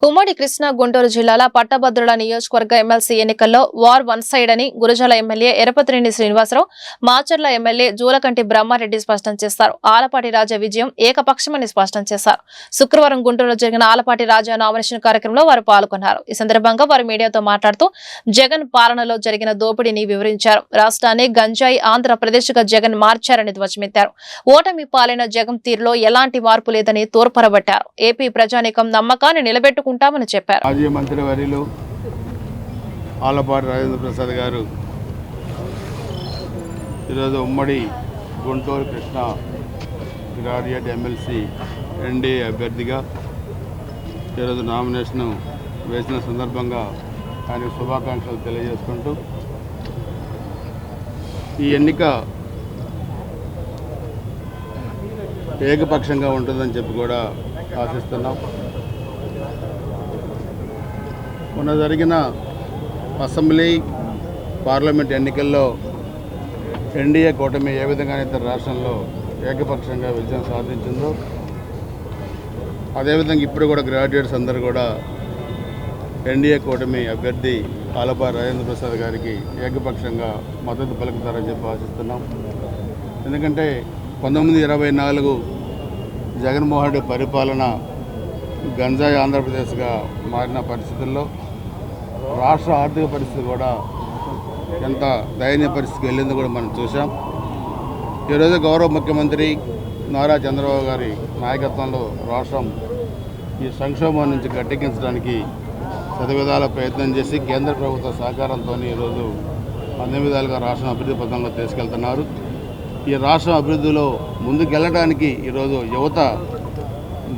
ఉమ్మడి కృష్ణా గుంటూరు జిల్లాల పట్టభద్రుల నియోజకవర్గ ఎమ్మెల్సీ ఎన్నికల్లో వార్ వన్ సైడ్ అని గురజాల ఎమ్మెల్యే ఎరపతినేని శ్రీనివాసరావు, మాచర్ల ఎమ్మెల్యే జూలకంటి బ్రహ్మారెడ్డి స్పష్టం చేశారు. ఆలపాటి రాజా విజయం ఏకపక్షమని స్పష్టం చేశారు. శుక్రవారం గుంటూరులో జరిగిన ఆలపాటి రాజా నామినేషన్ కార్యక్రమంలో వారు పాల్గొన్నారు. ఈ సందర్భంగా వారు మీడియాతో మాట్లాడుతూ జగన్ పాలనలో జరిగిన దోపిడీని వివరించారు. రాష్ట్రాన్ని గంజాయి ఆంధ్రప్రదేశ్ గా జగన్ మార్చారని ధ్వజమెత్తారు. ఓటమి పాలైన జగన్ తీరులో ఎలాంటి మార్పు లేదని తోర్పరబట్టారు. ఏపీ ప్రజానీకం నమ్మకాన్ని నిలబెట్టుకుంటామని చెప్పారు. మాజీ మంత్రి వర్యులు ఆలపాటి రాజేంద్ర ప్రసాద్ గారు ఈరోజు ఉమ్మడి Guntur Krishna graduate MLC NDA అభ్యర్థిగా ఈరోజు నామినేషన్ వేసిన సందర్భంగా ఆయనకు శుభాకాంక్షలు తెలియజేసుకుంటూ ఈ ఎన్నిక ఏకపక్షంగా ఉంటుందని చెప్పి కూడా ఆశిస్తున్నాం. మొన్న జరిగిన అసెంబ్లీ పార్లమెంట్ ఎన్నికల్లో ఎన్డీఏ కూటమి ఏ విధంగానైతే రాష్ట్రంలో ఏకపక్షంగా విజయం సాధించిందో అదేవిధంగా ఇప్పుడు కూడా గ్రాడ్యుయేట్స్ అందరూ కూడా ఎన్డీఏ కూటమి అభ్యర్థి ఆలపాటి రాజేంద్ర ప్రసాద్ గారికి ఏకపక్షంగా మద్దతు పలుకుతారని చెప్పి ఆశిస్తున్నాం. ఎందుకంటే 1924 జగన్మోహన్ రెడ్డి పరిపాలన గంజాయి ఆంధ్రప్రదేశ్గా మారిన పరిస్థితుల్లో రాష్ట్ర ఆర్థిక పరిస్థితి కూడా ఎంత దయనీయ పరిస్థితికి వెళ్ళిందో కూడా మనం చూసాం. ఈరోజు గౌరవ ముఖ్యమంత్రి నారా చంద్రబాబు గారి నాయకత్వంలో రాష్ట్రం ఈ సంక్షోభం నుంచి గట్టెక్కించడానికి శతవిధాల ప్రయత్నం చేసి కేంద్ర ప్రభుత్వ సహకారంతో ఈరోజు అన్ని విధాలుగా రాష్ట్రం అభివృద్ధి పథంలో తీసుకెళ్తున్నారు. ఈ రాష్ట్రం అభివృద్ధిలో ముందుకెళ్ళడానికి ఈరోజు యువత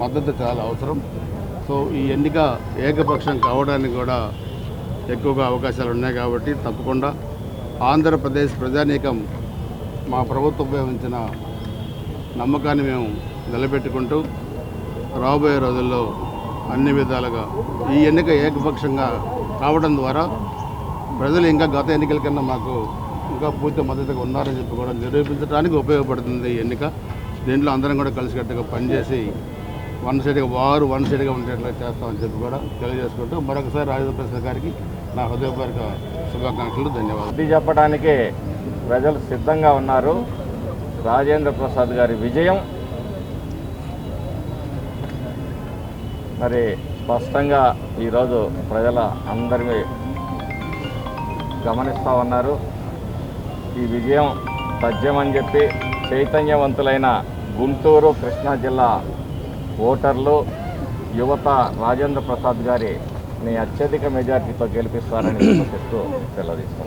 మద్దతు చాలా అవసరం. సో ఈ ఎన్నిక ఏకపక్షం కావడానికి కూడా ఎక్కువగా అవకాశాలు ఉన్నాయి కాబట్టి తప్పకుండా ఆంధ్రప్రదేశ్ ప్రజానీకం మా ప్రభుత్వం ఉపయోగించిన నమ్మకాన్ని మేము నిలబెట్టుకుంటూ రాబోయే రోజుల్లో అన్ని విధాలుగా ఈ ఎన్నిక ఏకపక్షంగా కావడం ద్వారా ప్రజలు ఇంకా గత ఎన్నికల కన్నా మాకు ఇంకా పూర్తి మద్దతుగా ఉన్నారని చెప్పి కూడా నిరూపించడానికి ఉపయోగపడుతుంది ఈ ఎన్నిక. దీంట్లో అందరం కూడా కలిసికట్టుగా పనిచేసి వన్ సైడ్గా ఉండేట్లా చేస్తామని చెప్పి కూడా తెలియజేసుకుంటూ మరొకసారి రాజేంద్ర ప్రసాద్ గారికి నా హృదయపూర్వక శుభాకాంక్షలు, ధన్యవాదాలు. ఇది చెప్పడానికి ప్రజలు సిద్ధంగా ఉన్నారు. రాజేంద్ర ప్రసాద్ గారి విజయం మరి స్పష్టంగా ఈరోజు ప్రజల అందరినీ గమనిస్తూ ఉన్నారు. ఈ విజయం తథ్యమని చెప్పి చైతన్యవంతులైన గుంటూరు కృష్ణా జిల్లా ఓటర్లు యువత రాజేంద్ర ప్రసాద్ గారిని అత్యధిక మెజార్టీతో గెలిపిస్తారని చెప్తూ సెలవు తీసుకుంటారు.